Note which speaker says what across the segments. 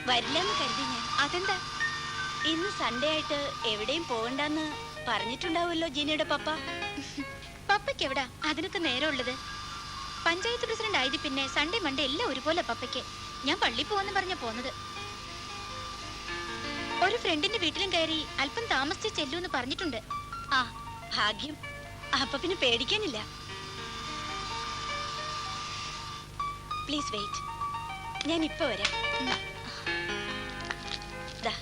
Speaker 1: വരില്ലെന്ന് കരുതി ഞാൻ.
Speaker 2: അതെന്താ?
Speaker 1: ഇന്ന് സൺഡേ ആയിട്ട് എവിടെയും പോകണ്ടെന്ന് പറഞ്ഞിട്ടുണ്ടാവുമല്ലോ ജീനയുടെ പപ്പ.
Speaker 2: പപ്പയ്ക്ക് എവിടാ അതിനൊക്കെ നേരമുള്ളത്? പഞ്ചായത്ത് പ്രസിഡന്റ് ആയത് പിന്നെ സൺഡേ മൺഡേ എല്ലാം ഒരുപോലെ പപ്പയ്ക്ക്. ഞാൻ പള്ളി പോവാന്ന് പറഞ്ഞ പോന്നത്. ഒരു ഫ്രണ്ടിന്റെ വീട്ടിലും കയറി അല്പം താമസിച്ച് ചെല്ലൂന്ന് പറഞ്ഞിട്ടുണ്ട്.
Speaker 1: ആ ഭാഗ്യം. അപ്പൊ പിന്നെ പേടിക്കാനില്ല. പ്ലീസ് വെയിറ്റ്, ഞാൻ ഇപ്പൊ വരാം. ദാ.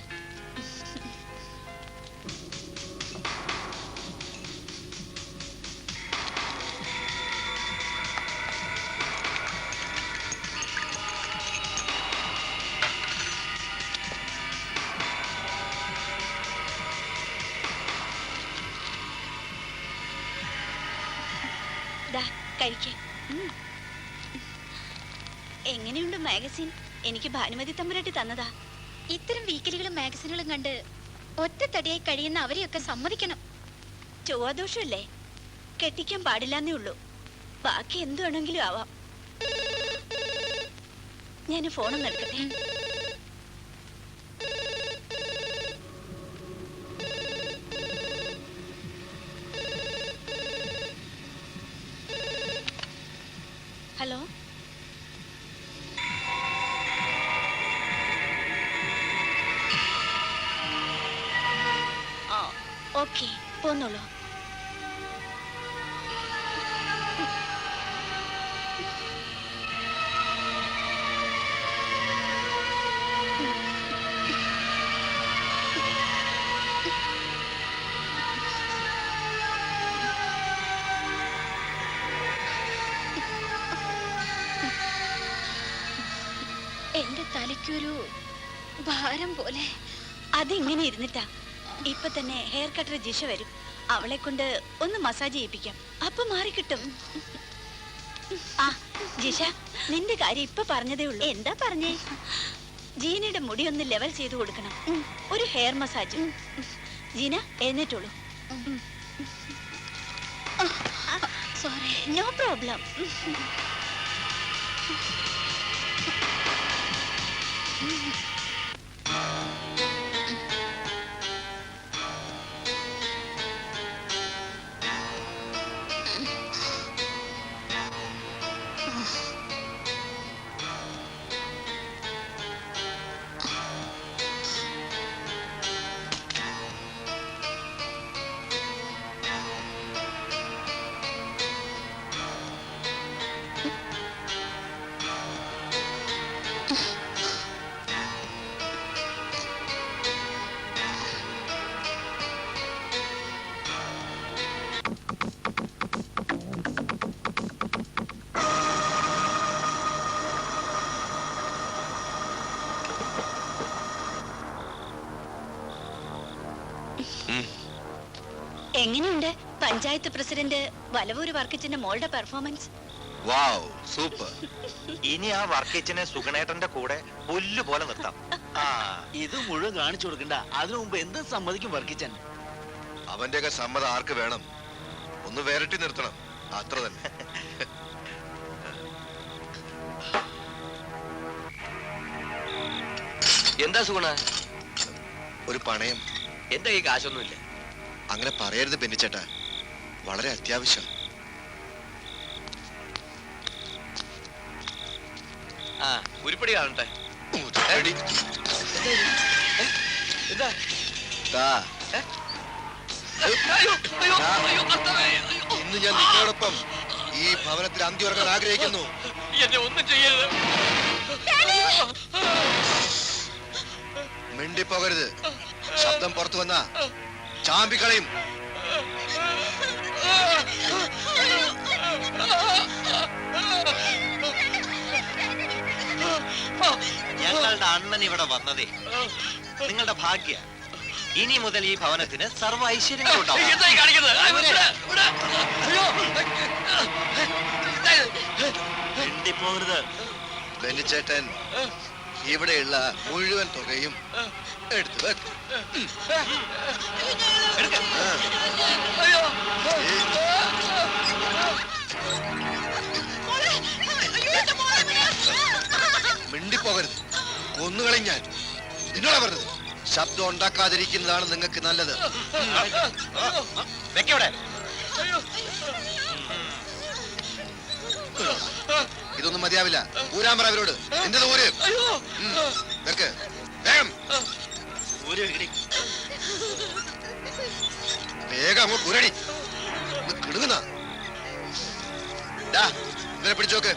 Speaker 1: കഴിക്കേ. എങ്ങനെയുണ്ട് മാഗസിൻ? എനിക്ക് ഭാനുമതി തമ്പുരാട്ടി തന്നതാ.
Speaker 2: ഇത്തരം വീക്കിലികളും മാഗസിനുകളും കണ്ട് ഒറ്റത്തടിയായി കഴിയുന്ന അവരെയൊക്കെ സമ്മതിക്കണം.
Speaker 1: ചൊവ്വാദോഷമല്ലേ, കെട്ടിക്കാൻ പാടില്ലെന്നേ ഉള്ളൂ. ബാക്കി എന്തു വേണമെങ്കിലും ആവാം. ഞാൻ ഫോണൊന്നും എടുക്കട്ടെ. ഹലോ, ഓക്കെ, പോന്നോളൂ.
Speaker 2: എന്റെ തലയ്ക്കൊരു ഭാരം പോലെ.
Speaker 1: അതിങ്ങനെ ഇരുന്നിട്ടാ. ഇപ്പൊ തന്നെ ഹെയർ കട്ടർ ജിഷ വരും. അവളെ കൊണ്ട് ഒന്ന് മസാജ് ചെയ്യിപ്പിക്കാം, അപ്പൊ മാറിക്കിട്ടും. ആ ജിഷ, നിന്റെ കാര്യം ഇപ്പൊ പറഞ്ഞതേ ഉള്ളൂ.
Speaker 2: എന്താ പറഞ്ഞേ?
Speaker 1: ജീനയുടെ മുടി ഒന്ന് ലെവൽ ചെയ്ത് കൊടുക്കണം. ഒരു ഹെയർ മസാജ്. ജീന എഴുന്നേറ്റുള്ളൂ.
Speaker 2: സോറി.
Speaker 1: No problem. എങ്ങനെയുണ്ട് പഞ്ചായത്ത് പ്രസിഡന്റ് വലവൂര് വർക്കിച്ചിന്റെ മോളുടെ പെർഫോമൻസ്?
Speaker 3: വാവ്, സൂപ്പർ. ഇനി ആ വർക്കിച്ചിനെ സുഗണേട്ടന്റെ കൂടെ പുല്ല് പോലെ നിർത്താം.
Speaker 4: ഇത് മുഴുവൻ കാണിച്ചു കൊടുക്കണ്ട. അതിനു മുമ്പ് എന്ത് സമ്മതിക്കും വർക്കിച്ചൻ?
Speaker 3: അവന്റെയൊക്കെ സമ്മതം ആർക്ക് വേണം? ഒന്ന് വേറിട്ടി നിർത്തണം, അത്ര തന്നെ.
Speaker 5: എന്താ സുഗുണ?
Speaker 3: ഒരു പണയം.
Speaker 5: എന്റെ ഈ കാശൊന്നുമില്ല.
Speaker 3: അങ്ങനെ പറയരുത് ബെന്നിച്ചേട്ടാ, വളരെ അത്യാവശ്യം.
Speaker 5: ആ, ഉരുപ്പടി കാണട്ടെ.
Speaker 3: ഇന്ന് ഞാൻ നിങ്ങളോടൊപ്പം ഈ ഭവനത്തിൽ അന്തി ഉറങ്ങാൻ ആഗ്രഹിക്കുന്നു.
Speaker 5: എന്നെ ഒന്നും ചെയ്യരുത്.
Speaker 3: മിണ്ടിപ്പോകരുത്. ശബ്ദം പുറത്തു വന്ന ചാമ്പിക്കളയും.
Speaker 5: ഞങ്ങളുടെ അണ്ണൻ ഇവിടെ വന്നതേ നിങ്ങളുടെ ഭാഗ്യ. ഇനി മുതൽ ഈ ഭവനത്തിന് സർവ്വ ഐശ്വര്യങ്ങളുണ്ടാവും. മിണ്ടിപ്പോകരുത്.
Speaker 3: ബെന്നിച്ചേട്ടൻ ഇവിടെയുള്ള മുഴുവൻ തുകയും എടുത്തു വെക്കും. മിണ്ടിപ്പോകരുത്.
Speaker 6: കൊന്നുകളയും ഞാൻ. നിന്നോടാ പറഞ്ഞത്, ശബ്ദം ഉണ്ടാക്കാതിരിക്കുന്നതാണ് നിങ്ങൾക്ക് നല്ലത്.
Speaker 5: വെക്കവിടെ.
Speaker 6: ഇതൊന്നും മതിയാവില്ല. ഊരാൻ പറ അവരോട്. എന്റെ ഊര് വെക്ക് വേഗം. വേഗം അങ്ങോട്ട് ഊരടി. കിടുങ്ങുന്ന ഇവരെ പിടിച്ചോക്ക്.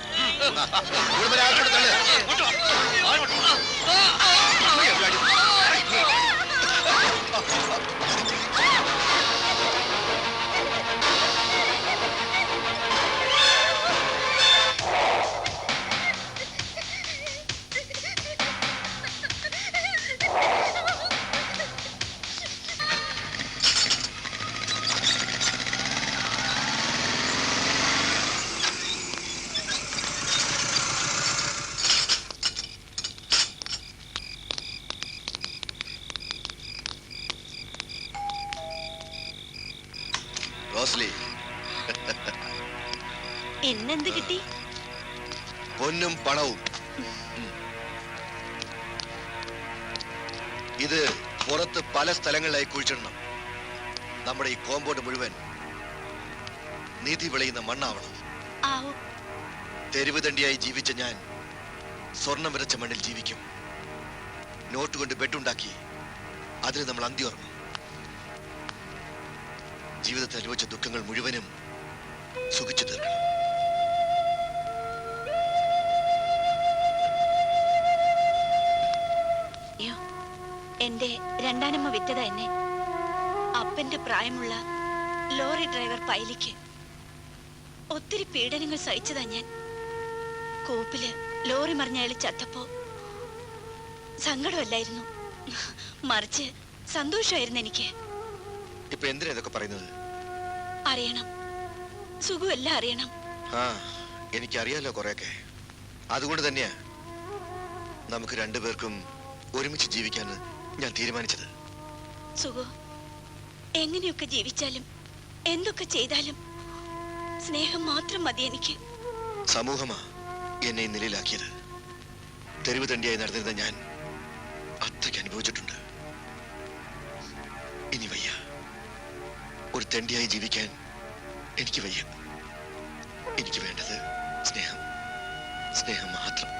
Speaker 6: റോസ്ലി,
Speaker 1: ഇന്നെന്ത് കിട്ടി?
Speaker 6: പൊന്നും പണവും. ഇത് പുറത്ത് പല സ്ഥലങ്ങളിലായി കുഴിച്ചിടണം. നമ്മുടെ ഈ കോമ്പൗണ്ട് മുഴുവൻ നീതി വിളയുന്ന മണ്ണാവണം.
Speaker 1: ആവും.
Speaker 6: തെരുവ് തണ്ടിയായി ജീവിച്ച ഞാൻ സ്വർണം വിതച്ച മണ്ണിൽ ജീവിക്കും. നോട്ട് കൊണ്ട് ബെഡുണ്ടാക്കി അതിന് നമ്മൾ അന്തി ഓർമ്മ. ജീവിതത്തിൽ അനുഭവിച്ച ദുഃഖങ്ങൾ മുഴുവനും സുഖിച്ചു തീർക്കണം.
Speaker 1: അയ്യോ, എന്റെ രണ്ടാനമ്മ വിറ്റത എന്നെ. അപ്പന്റെ പ്രായമുള്ള ലോറി ഡ്രൈവർ പൈലിക്ക് ഒത്തിരി പീഡനങ്ങൾ സഹിച്ചതാ ഞാൻ. കൂപ്പില് ലോറി മറിഞ്ഞയാളി ചത്തപ്പോ സങ്കടമല്ലായിരുന്നു, മറിച്ച് സന്തോഷമായിരുന്നു എനിക്ക്.
Speaker 6: ഇപ്പൊ എന്തിനാ ഇതൊക്കെ പറയുന്നത്?
Speaker 1: അറിയണം, സുഖമെല്ലാം അറിയണം.
Speaker 6: ആ, എനിക്കറിയാലോ കുറെയൊക്കെ. അതുകൊണ്ട് തന്നെയാ നമുക്ക് രണ്ടുപേർക്കും ഒരുമിച്ച് ജീവിക്കാൻ ഞാൻ തീരുമാനിച്ചത്.
Speaker 1: സുഖു, എങ്ങനെയൊക്കെ ജീവിച്ചാലും എന്തൊക്കെ ചെയ്താലും സ്നേഹം മാത്രം മതി എനിക്ക്.
Speaker 6: സമൂഹമാ എന്നെ ഈ നിലയിലാക്കിയത്. തെരുവ് തണ്ടിയായി നടന്നിരുന്ന ഞാൻ അത്രയ്ക്ക് അനുഭവിച്ചിട്ടുണ്ട്. ഇനി വയ്യ. ഒരു തെണ്ടിയായി ജീവിക്കാൻ എനിക്ക് വയ്യ. എനിക്ക് വേണ്ടത് സ്നേഹം, സ്നേഹം മാത്രം.